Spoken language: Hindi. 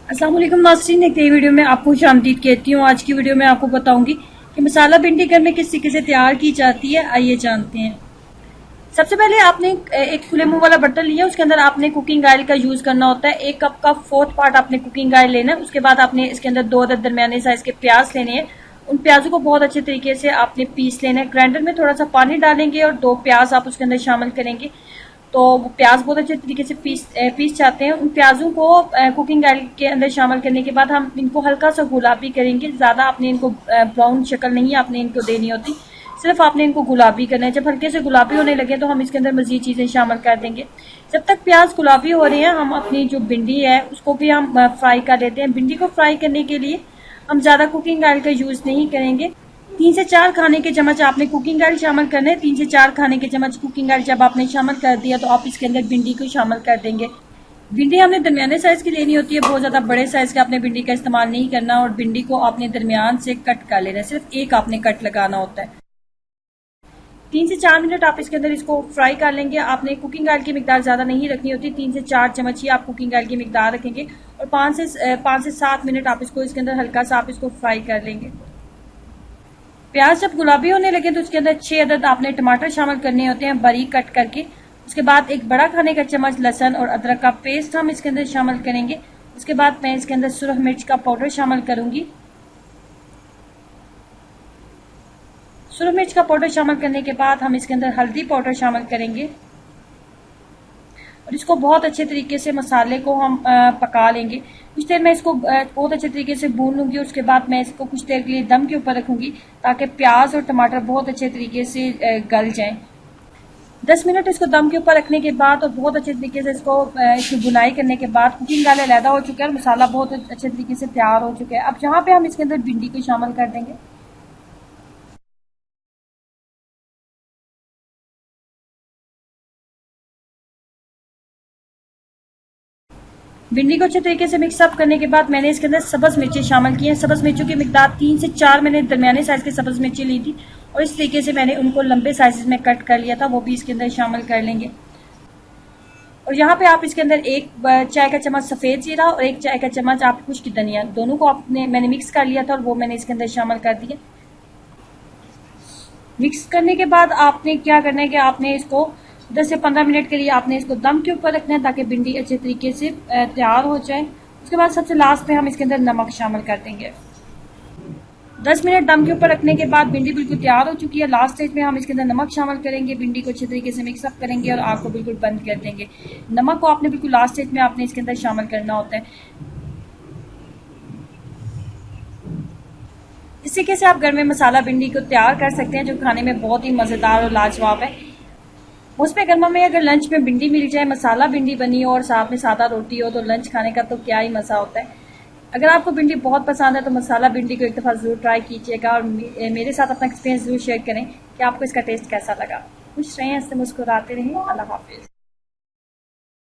अस्सलाम वालेकुम नाज़रीन, एक नई वीडियो में आपको खुशामदीद कहती हूँ। आज की वीडियो में आपको बताऊंगी कि मसाला भिंडी घर में किस तरीके से तैयार की जाती है। आइए जानते हैं। सबसे पहले आपने एक खुले मुंह वाला बर्तन लिया, उसके अंदर आपने कुकिंग ऑयल का यूज करना होता है। 1 कप का 4th पार्ट आपने कुकिंग ऑयल लेना है। उसके बाद आपने इसके अंदर 2 अदद दरमियाने साइज के प्याज लेने हैं। उन प्याजों को बहुत अच्छे तरीके से आपने पीस लेना है। ग्राइंडर में थोड़ा सा पानी डालेंगे और 2 प्याज आप उसके अंदर शामिल करेंगे, तो वो प्याज बहुत अच्छे तरीके से पीस जाते हैं। उन प्याजों को कुकिंग ऑयल के अंदर शामिल करने के बाद हम इनको हल्का सा गुलाबी करेंगे। ज्यादा आपने इनको ब्राउन शक्ल नहीं आपने इनको देनी होती, सिर्फ आपने इनको गुलाबी करना है। जब हल्के से गुलाबी होने लगे तो हम इसके अंदर मजीद चीजें शामिल कर देंगे। जब तक प्याज गुलाबी हो रहे हैं, हम अपनी जो भिंडी है उसको भी हम फ्राई कर लेते हैं। भिंडी को फ्राई करने के लिए हम ज्यादा कुकिंग ऑयल का यूज नहीं करेंगे। 3 से 4 खाने के चम्मच आपने कुकिंग ऑयल शामिल करना है। 3 से 4 खाने के चम्मच कुकिंग ऑयल जब आपने शामिल कर दिया तो आप इसके अंदर भिंडी को शामिल कर देंगे। भिंडी हमने दरमियाने साइज की लेनी होती है, बहुत ज्यादा बड़े साइज का आपने भिंडी का इस्तेमाल नहीं करना, और भिंडी को आपने दरमियान से कट कर लेना है। सिर्फ एक आपने कट लगाना होता है। 3 से 4 मिनट आप इसके अंदर इसको फ्राई कर लेंगे। आपने कुकिंग ऑयल की मिकदार ज्यादा नहीं रखनी होती, 3 से 4 चम्मच ही आप कुकिंग ऑयल की मिकदार रखेंगे, और 5 से 7 मिनट आप इसको इसके अंदर हल्का सा आप इसको फ्राई कर लेंगे। प्याज जब गुलाबी होने लगे तो उसके अंदर 6 अदद आपने टमाटर शामिल करने होते हैं बारीक कट करके। उसके बाद 1 बड़ा खाने का चम्मच लहसुन और अदरक का पेस्ट हम इसके अंदर शामिल करेंगे। उसके बाद मैं इसके अंदर सुरख मिर्च का पाउडर शामिल करूंगी। सुरख मिर्च का पाउडर शामिल करने के बाद हम इसके अंदर हल्दी पाउडर शामिल करेंगे, और इसको बहुत अच्छे तरीके से मसाले को हम पका लेंगे। कुछ देर मैं इसको बहुत अच्छे तरीके से भून लूंगी। उसके बाद मैं इसको कुछ देर के लिए दम के ऊपर रखूंगी ताकि प्याज और टमाटर बहुत अच्छे तरीके से गल जाएं। 10 मिनट इसको दम के ऊपर रखने के बाद और बहुत अच्छे तरीके से इसकी बुनाई करने के बाद कुकिंग ऑयल अलहदा हो चुका है और मसाला बहुत अच्छे तरीके से तैयार हो चुका है। अब यहाँ पे हम इसके अंदर भिंडी को शामिल कर देंगे। भिंडी को अच्छे तरीके से मिक्स अप करने के बाद मैंने इसके अंदर सब्ज मिर्ची शामिल की हैं। सब्ज मिर्चों की मिकदार 3 से 4 मैंने दरमियाने साइज की सब्ज मिर्ची ली थी, और इस तरीके से मैंने उनको लंबे साइजेस में कट कर लिया था, वो भी इसके अंदर शामिल कर लेंगे। और यहाँ पे आप इसके अंदर 1 चाय का चम्मच सफेद जीरा और 1 चाय का चम्मच आप खुश्क धनिया, दोनों को मैंने मिक्स कर लिया था और वो मैंने इसके अंदर शामिल कर दिया। मिक्स करने के बाद आपने क्या करना है कि आपने इसको 10 से 15 मिनट के लिए आपने इसको दम के ऊपर रखना है ताकि भिंडी अच्छे तरीके से तैयार हो जाए। उसके बाद सबसे लास्ट में हम इसके अंदर नमक शामिल कर देंगे। 10 मिनट दम के ऊपर रखने के बाद भिंडी बिल्कुल तैयार हो चुकी है। लास्ट स्टेज में हम इसके अंदर नमक शामिल करेंगे, भिंडी को अच्छे तरीके से मिक्सअप करेंगे और आग को बिल्कुल बंद कर देंगे। नमक को आपने बिल्कुल लास्ट स्टेज में आपने इसके अंदर शामिल करना होता है। इस तरीके से आप घर में मसाला भिंडी को तैयार कर सकते हैं, जो खाने में बहुत ही मजेदार और लाजवाब है। उसमें गर्मा में अगर लंच में भिंडी मिल जाए, मसाला भिंडी बनी हो और साथ में सादा रोटी हो, तो लंच खाने का तो क्या ही मजा होता है। अगर आपको भिंडी बहुत पसंद है तो मसाला भिंडी को एक दफा जरूर ट्राई कीजिएगा, और मेरे साथ अपना एक्सपीरियंस जरूर शेयर करें कि आपको इसका टेस्ट कैसा लगा। खुश रहें, हंसते मुस्कुराते रहें। अल्लाह हाफिज।